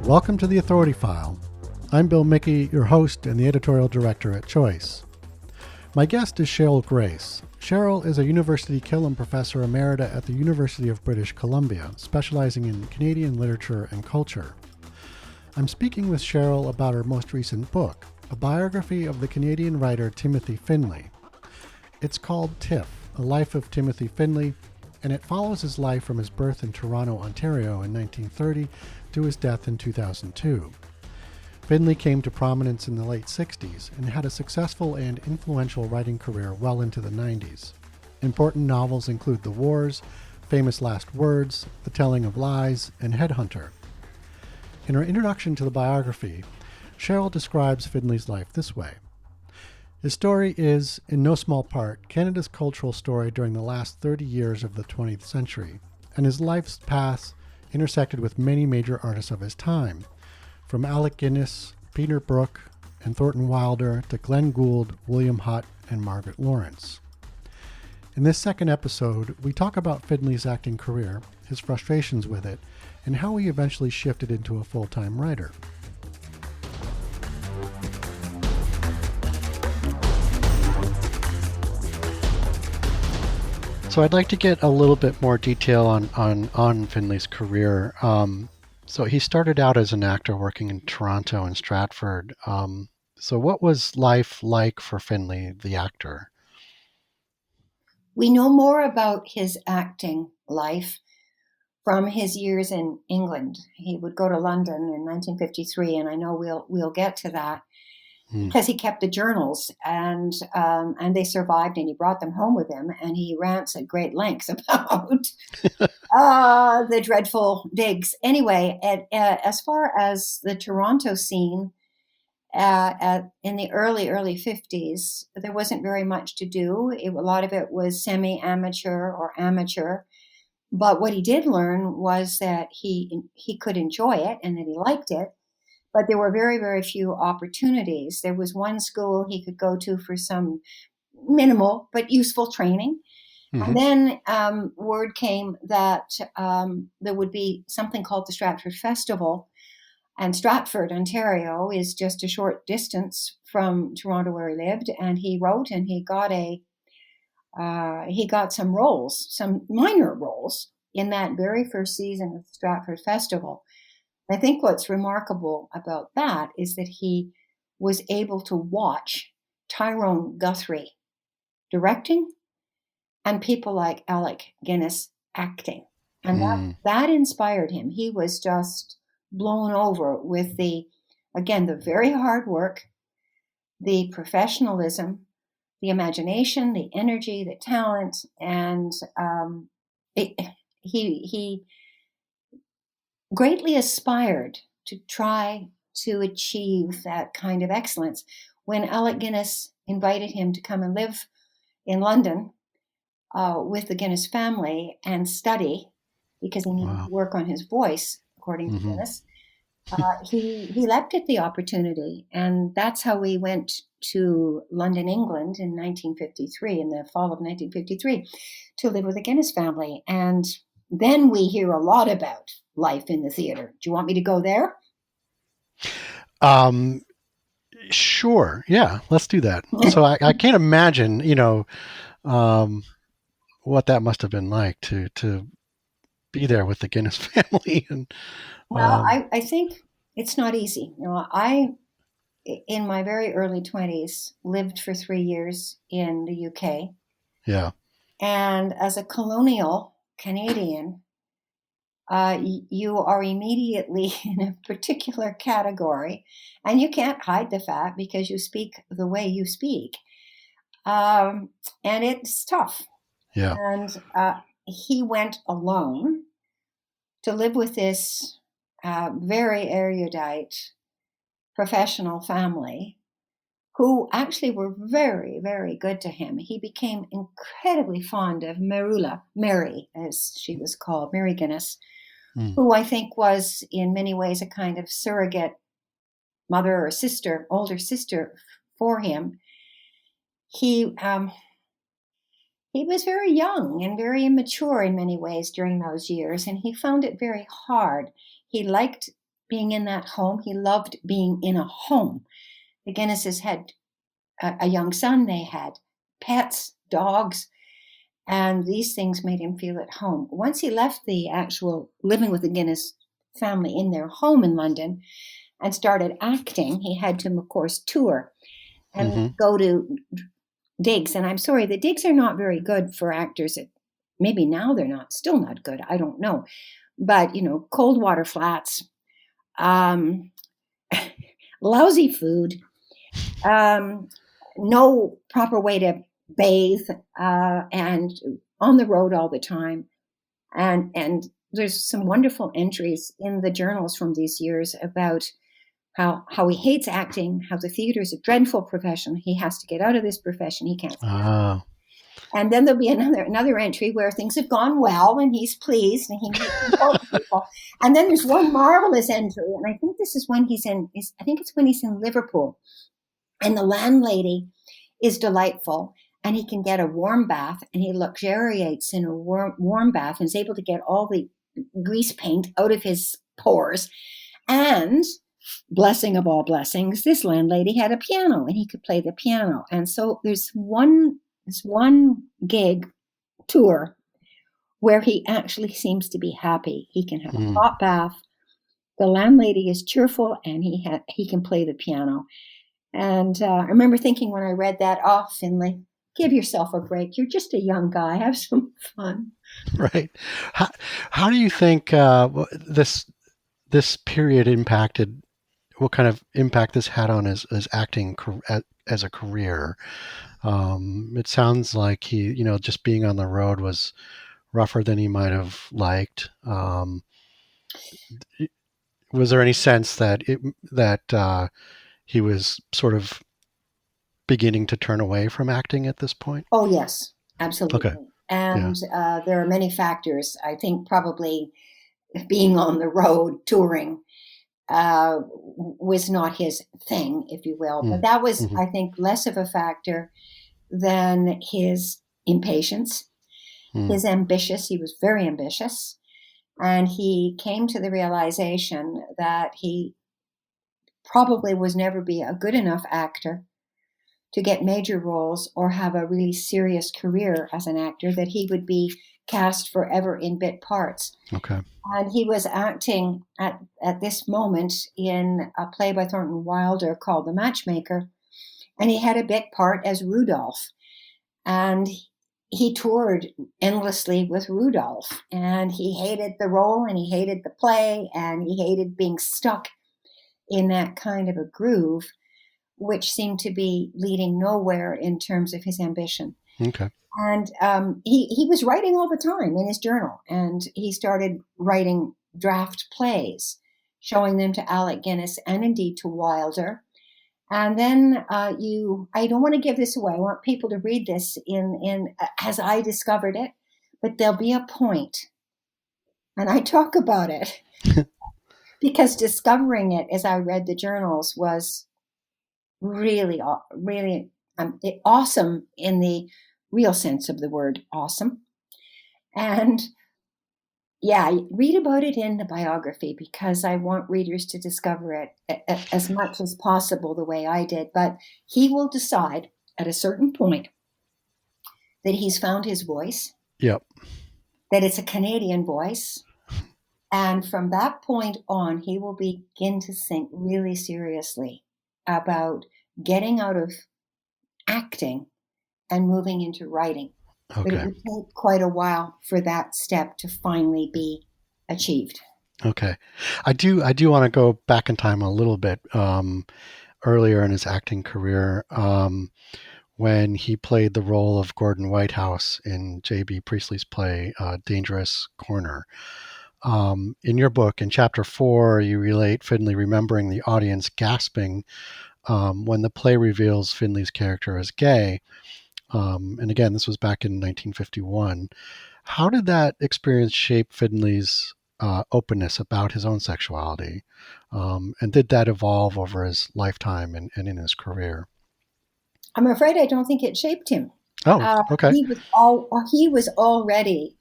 Welcome to the Authority File. I'm Bill Mickey, your host and the editorial director at Choice. My guest is Cheryl Grace. Cheryl is a University Killam Professor Emerita at the University of British Columbia, specializing in Canadian literature and culture. I'm speaking with Cheryl about her most recent book, a biography of the Canadian writer Timothy Findley. It's called TIFF, A Life of Timothy Findley, and it follows his life from his birth in Toronto, Ontario in 1930 to his death in 2002. Findley came to prominence in the late 60s and had a successful and influential writing career well into the 90s. Important novels include The Wars, Famous Last Words, The Telling of Lies, and Headhunter. In her introduction to the biography, Cheryl describes Findley's life this way. His story is, in no small part, Canada's cultural story during the last 30 years of the 20th century, and his life's path intersected with many major artists of his time, from Alec Guinness, Peter Brook, and Thornton Wilder to Glenn Gould, William Hutt, and Margaret Lawrence. In this second episode, we talk about Findley's acting career, his frustrations with it, and how he eventually shifted into a full-time writer. So I'd like to get a little bit more detail on Findley's career. So he started out as an actor working in Toronto and Stratford. So what was life like for Findley, the actor? We know more about his acting life from his years in England. He would go to London in 1953, and I know we'll get to that. Because he kept the journals and they survived, and he brought them home with him, and he rants at great lengths about the dreadful digs. Anyway, as far as the Toronto scene in the early 50s, there wasn't very much to do. A lot of it was semi-amateur or amateur. But what he did learn was that he could enjoy it and that he liked it. But there were very, very few opportunities. There was one school he could go to for some minimal but useful training. Mm-hmm. And then word came that there would be something called the Stratford Festival. And Stratford, Ontario, is just a short distance from Toronto where he lived. And he wrote, and he got some roles, some minor roles in that very first season of the Stratford Festival. I think what's remarkable about that is that he was able to watch Tyrone Guthrie directing and people like Alec Guinness acting. And that inspired him. He was just blown over with the very hard work, the professionalism, the imagination, the energy, the talent, and he greatly aspired to try to achieve that kind of excellence. When Alec Guinness invited him to come and live in London with the Guinness family and study, because he needed to work on his voice, according to Guinness, he leapt at the opportunity. And that's how we went to London, England in 1953, in the fall of 1953, to live with the Guinness family. And then we hear a lot about life in the theater. Do you want me to go there? Sure. Yeah, let's do that. So I can't imagine, what that must have been like to be there with the Guinness family. And I think it's not easy. I, in my very early 20s, lived for 3 years in the UK. Yeah. And as a colonial Canadian, you are immediately in a particular category, and you can't hide the fact because you speak the way you speak. And it's tough. Yeah. And he went alone to live with this very erudite professional family who actually were very, very good to him. He became incredibly fond of Mary, as she was called, Mary Guinness, who I think was in many ways a kind of surrogate mother or sister, older sister for him. He was very young and very immature in many ways during those years, and he found it very hard. He liked being in that home. He loved being in a home. The Guinnesses had a young son. They had pets, dogs, and these things made him feel at home. Once he left the actual living with the Guinness family in their home in London and started acting, he had to, of course, tour and go to digs. And I'm sorry, the digs are not very good for actors. Maybe now they're not, still not good. I don't know. But, cold water flats, lousy food, no proper way to bathe, and on the road all the time. And there's some wonderful entries in the journals from these years about how he hates acting, how the theater is a dreadful profession. He has to get out of this profession. He can't. And then there'll be another entry where things have gone well and he's pleased and he meets people. And then there's one marvelous entry, and I think this is when he's in Liverpool, and the landlady is delightful, and he can get a warm bath, and he luxuriates in a warm bath and is able to get all the grease paint out of his pores. And blessing of all blessings, this landlady had a piano and he could play the piano. And so there's one gig tour where he actually seems to be happy. He can have a hot bath. The landlady is cheerful, and he can play the piano. And I remember thinking when I read that, oh, Findley, give yourself a break. You're just a young guy. Have some fun. Right. How do you think this period impacted? What kind of impact this had on his acting as a career? It sounds like he, just being on the road was rougher than he might have liked. Was there any sense that he was sort of beginning to turn away from acting at this point? Oh, yes, absolutely. Okay. And there are many factors. I think probably being on the road touring was not his thing, if you will. But that was, I think, less of a factor than his impatience, his he was very ambitious. And he came to the realization that he probably was never be a good enough actor to get major roles or have a really serious career as an actor, that he would be cast forever in bit parts. Okay. And he was acting at this moment in a play by Thornton Wilder called The Matchmaker, and he had a bit part as Rudolph. And he toured endlessly with Rudolph, and he hated the role, and he hated the play, and he hated being stuck in that kind of a groove, which seemed to be leading nowhere in terms of his ambition. Okay. And he was writing all the time in his journal, and he started writing draft plays, showing them to Alec Guinness and indeed to Wilder. And then I don't want to give this away. I want people to read this in as I discovered it, but there'll be a point, and I talk about it because discovering it as I read the journals was really, really awesome in the real sense of the word awesome. And yeah, read about it in the biography, because I want readers to discover it as much as possible the way I did. But he will decide at a certain point that he's found his voice. Yep. That it's a Canadian voice. And from that point on, he will begin to think really seriously about getting out of acting and moving into writing. Okay. But it would take quite a while for that step to finally be achieved. Okay. I do want to go back in time a little bit, earlier in his acting career, when he played the role of Gordon Whitehouse in J.B. Priestley's play, Dangerous Corner. In your book, in chapter 4, you relate Findley remembering the audience gasping when the play reveals Findley's character as gay. And again, this was back in 1951. How did that experience shape Findley's openness about his own sexuality? And did that evolve over his lifetime and in his career? I'm afraid I don't think it shaped him. Oh, okay. He was already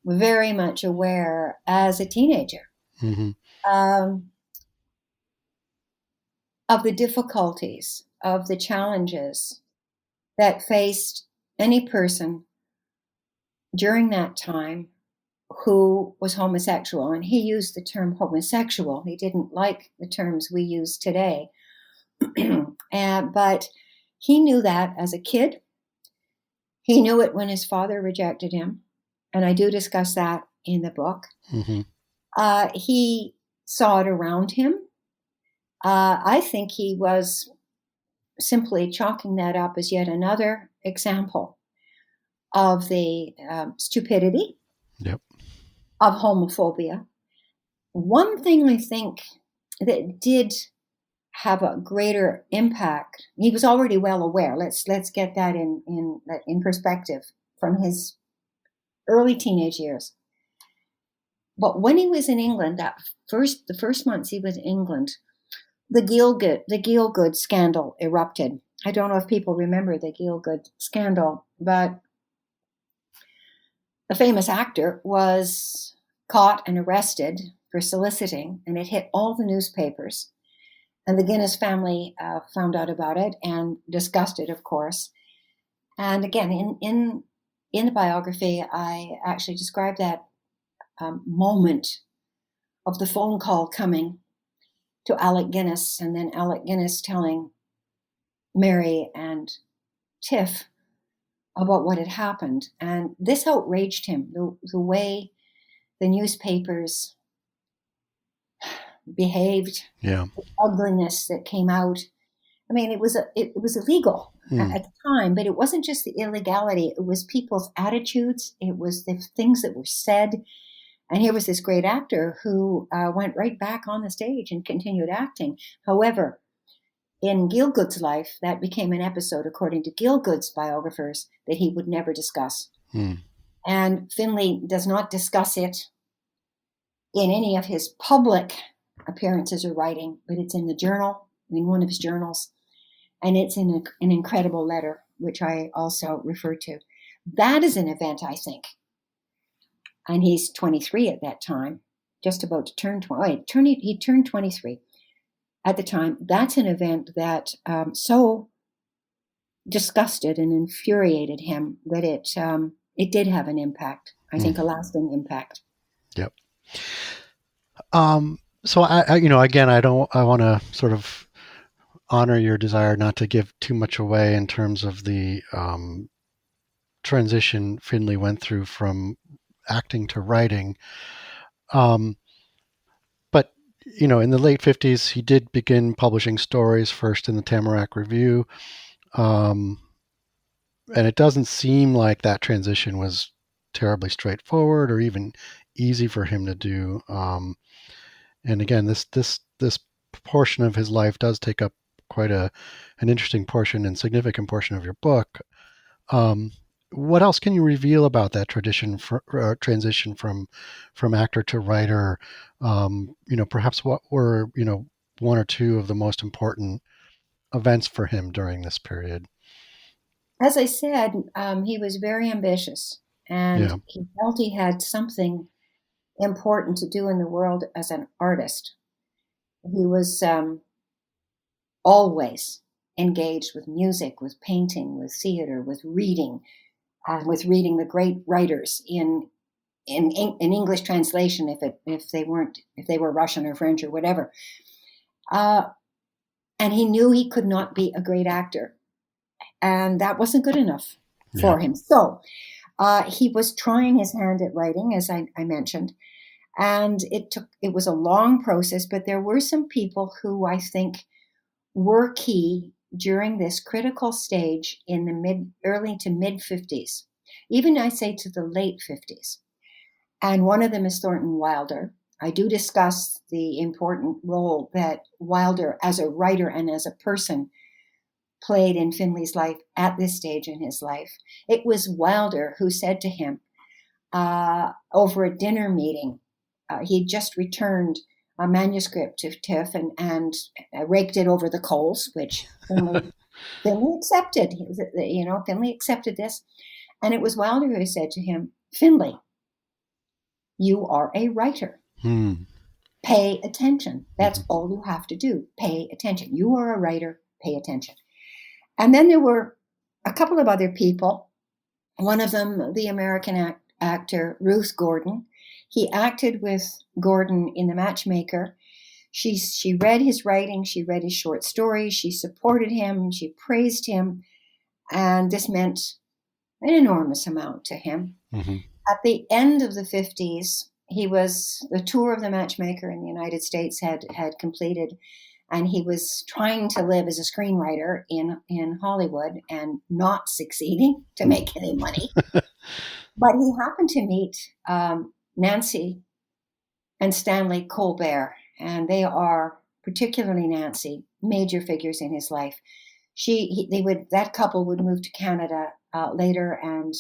very much aware as a teenager. Mm-hmm. of the difficulties, of the challenges that faced any person during that time who was homosexual. And he used the term homosexual. He didn't like the terms we use today. But he knew that as a kid. He knew it when his father rejected him. And I do discuss that in the book. Mm-hmm. He saw it around him. I think he was simply chalking that up as yet another example of the stupidity Yep. of homophobia. One thing I think that did have a greater impact, he was already well aware. Let's get that in perspective from his early teenage years. But when he was in England, the first months he was in England, the Gielgud scandal erupted. I don't know if people remember the Gielgud scandal, but a famous actor was caught and arrested for soliciting, and it hit all the newspapers. And the Guinness family found out about it and discussed it, of course. And again, in the biography, I actually describe that moment of the phone call coming to Alec Guinness, and then Alec Guinness telling Mary and Tiff about what had happened. And this outraged him, the way the newspapers behaved, Yeah. the ugliness that came out. I mean, it was illegal at the time, but it wasn't just the illegality. It was people's attitudes. It was the things that were said. And here was this great actor who went right back on the stage and continued acting. However, in Gielgud's life, that became an episode, according to Gielgud's biographers, that he would never discuss. And Findley does not discuss it in any of his public appearances or writing, but it's in the journal, in one of his journals, and it's in an incredible letter, which I also refer to. That is an event, I think. And he's 23 at that time, just about to turn 20. He turned 23 at the time. That's an event that so disgusted and infuriated him that it did have an impact. I think a lasting impact. Yep. So I again, I want to sort of honor your desire not to give too much away in terms of the transition Findley went through from acting to writing. But in the late 50s, he did begin publishing stories, first in the Tamarack Review. And it doesn't seem like that transition was terribly straightforward or even easy for him to do. And again, this portion of his life does take up quite an interesting portion and significant portion of your book. What else can you reveal about that transition from actor to writer? Perhaps what were one or two of the most important events for him during this period? As I said, he was very ambitious, and he felt he had something important to do in the world as an artist. He was always engaged with music, with painting, with theater, with reading the great writers in English translation, if they were Russian or French or whatever. And he knew he could not be a great actor, and that wasn't good enough for him. So he was trying his hand at writing, as I mentioned, and it was a long process. But there were some people who I think were key during this critical stage in the early to mid 50s, even I say to the late 50s. And one of them is Thornton Wilder. I do discuss the important role that Wilder as a writer and as a person played in Findley's life at this stage in his life. It was Wilder who said to him over a dinner meeting, he just returned a manuscript to Tiff and raked it over the coals, which Findley accepted. Findley accepted this. And it was Wilder who said to him, Findley, you are a writer. Pay attention. That's all you have to do. Pay attention. You are a writer, pay attention. And then there were a couple of other people. One of them, the American actor Ruth Gordon. He acted with Gordon in The Matchmaker. She read his writing, she read his short stories, she supported him, she praised him, and this meant an enormous amount to him. Mm-hmm. At the end of the 50s, the tour of The Matchmaker in the United States had completed, and he was trying to live as a screenwriter in Hollywood and not succeeding to make any money. But he happened to meet Nancy and Stanley Colbert, and they are, particularly Nancy, major figures in his life. That couple would move to Canada later, and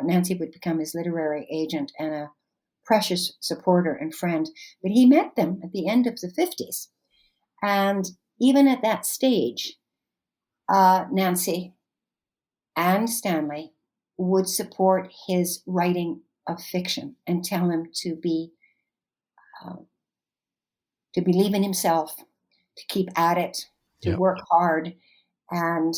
Nancy would become his literary agent and a precious supporter and friend. But he met them at the end of the 50s. And even at that stage, Nancy and Stanley would support his writing of fiction and tell him to believe in himself, to keep at it, to work hard, and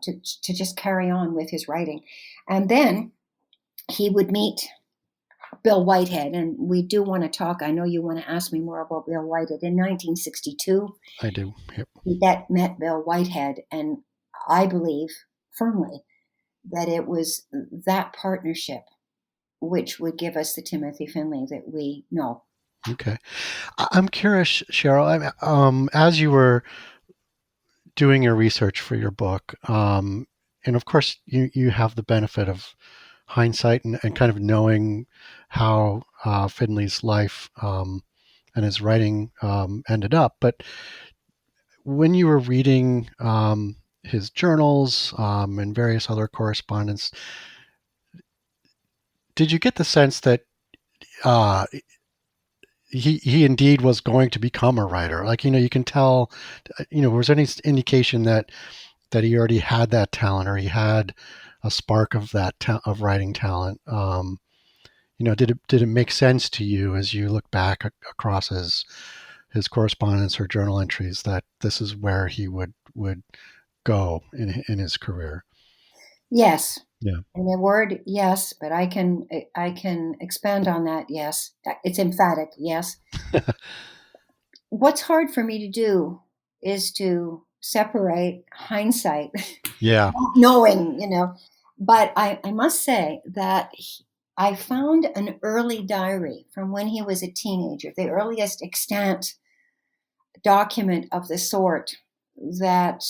to just carry on with his writing. And then he would meet Bill Whitehead, and we do want to talk. I know you want to ask me more about Bill Whitehead. In 1962, I do. Yep. He met Bill Whitehead, and I believe firmly that it was that partnership which would give us the Timothy Findley that we know. Okay. I'm curious, Cheryl, as you were doing your research for your book, and of course you have the benefit of hindsight and kind of knowing how Findley's life and his writing ended up. But when you were reading his journals and various other correspondence, did you get the sense that he indeed was going to become a writer? Like, you can tell, was there any indication that he already had that talent, or he had a spark of that of writing talent? Did it make sense to you as you look back across his correspondence or journal entries that this is where he would go in his career? Yes. Yeah. And the word yes, but I can expand on that. Yes, it's emphatic. Yes. What's hard for me to do is to separate hindsight, knowing, But I must say that I found an early diary from when he was a teenager, the earliest extant document of the sort that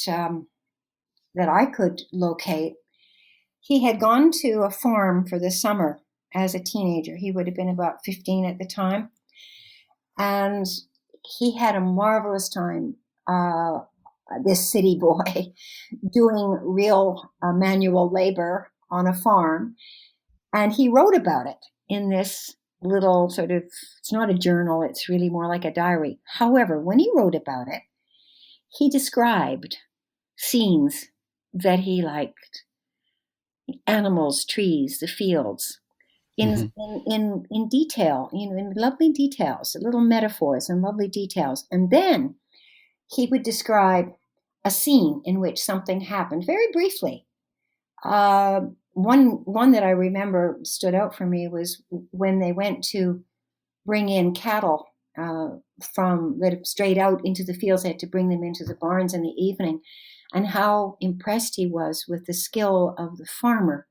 I could locate. He had gone to a farm for the summer as a teenager. He would have been about 15 at the time. And he had a marvelous time, this city boy, doing real manual labor on a farm. And he wrote about it in this little sort of, it's not a journal, it's really more like a diary. However, when he wrote about it, he described scenes that he liked. Animals, trees, the fields, in detail, in lovely details, little metaphors and lovely details. And then he would describe a scene in which something happened very briefly. One that I remember stood out for me was when they went to bring in cattle from that strayed out into the fields. They had to bring them into the barns in the evening, and how impressed he was with the skill of the farmer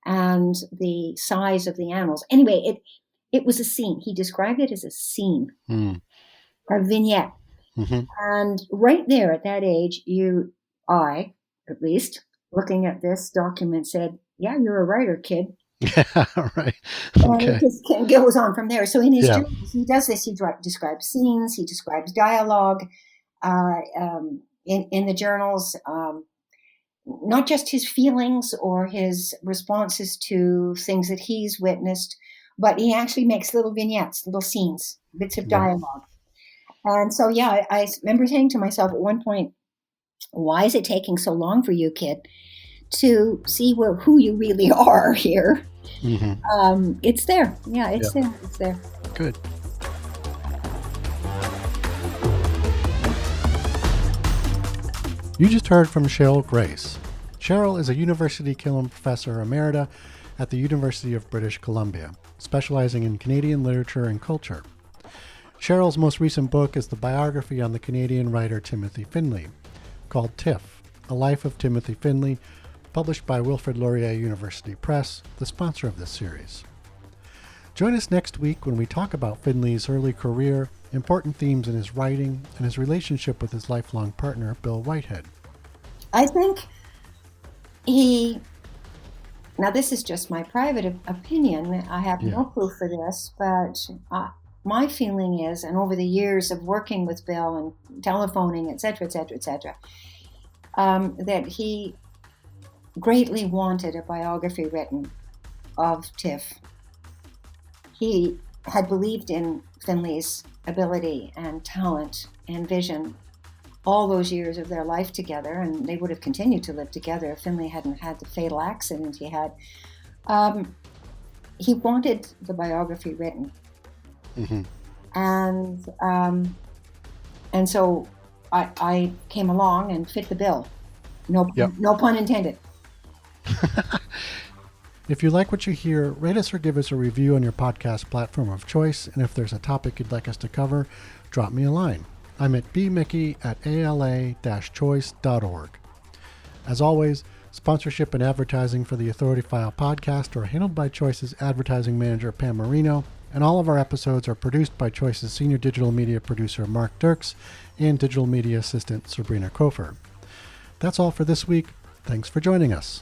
and the size of the animals. Anyway, it was a scene. He described it as a scene, a vignette. Mm-hmm. And right there at that age, I, at least, looking at this document, said, yeah, you're a writer, kid. Yeah, right. Okay. And it just goes on from there. So in his journals, he does this. He describes scenes. He describes dialogue in the journals, not just his feelings or his responses to things that he's witnessed, but he actually makes little vignettes, little scenes, bits of dialogue. And so, yeah, I remember saying to myself at one point, why is it taking so long for you, kid, to see who you really are here? Mm-hmm. It's there. Yeah, it's there. It's there. Good. You just heard from Cheryl Grace. Cheryl is a University Killam Professor Emerita at the University of British Columbia, specializing in Canadian literature and culture. Cheryl's most recent book is the biography on the Canadian writer Timothy Findley, called TIFF, A Life of Timothy Findley, published by Wilfrid Laurier University Press, the sponsor of this series. Join us next week when we talk about Findley's early career, important themes in his writing, and his relationship with his lifelong partner, Bill Whitehead. I think now this is just my private opinion, I have no proof for this, but my feeling is, and over the years of working with Bill and telephoning, et cetera, that he greatly wanted a biography written of Tiff. He had believed in Findley's ability and talent and vision all those years of their life together, and they would have continued to live together if Findley hadn't had the fatal accident he had. He wanted the biography written. Mm-hmm. And so I came along and fit the bill. No pun intended. If you like what you hear, rate us or give us a review on your podcast platform of choice, and if there's a topic you'd like us to cover, drop me a line. I'm at bmickey@ala-choice.org. As always, sponsorship and advertising for the Authority File podcast are handled by Choice's advertising manager, Pam Marino, and all of our episodes are produced by Choice's senior digital media producer, Mark Dirks, and digital media assistant, Sabrina Kofer. That's all for this week. Thanks for joining us.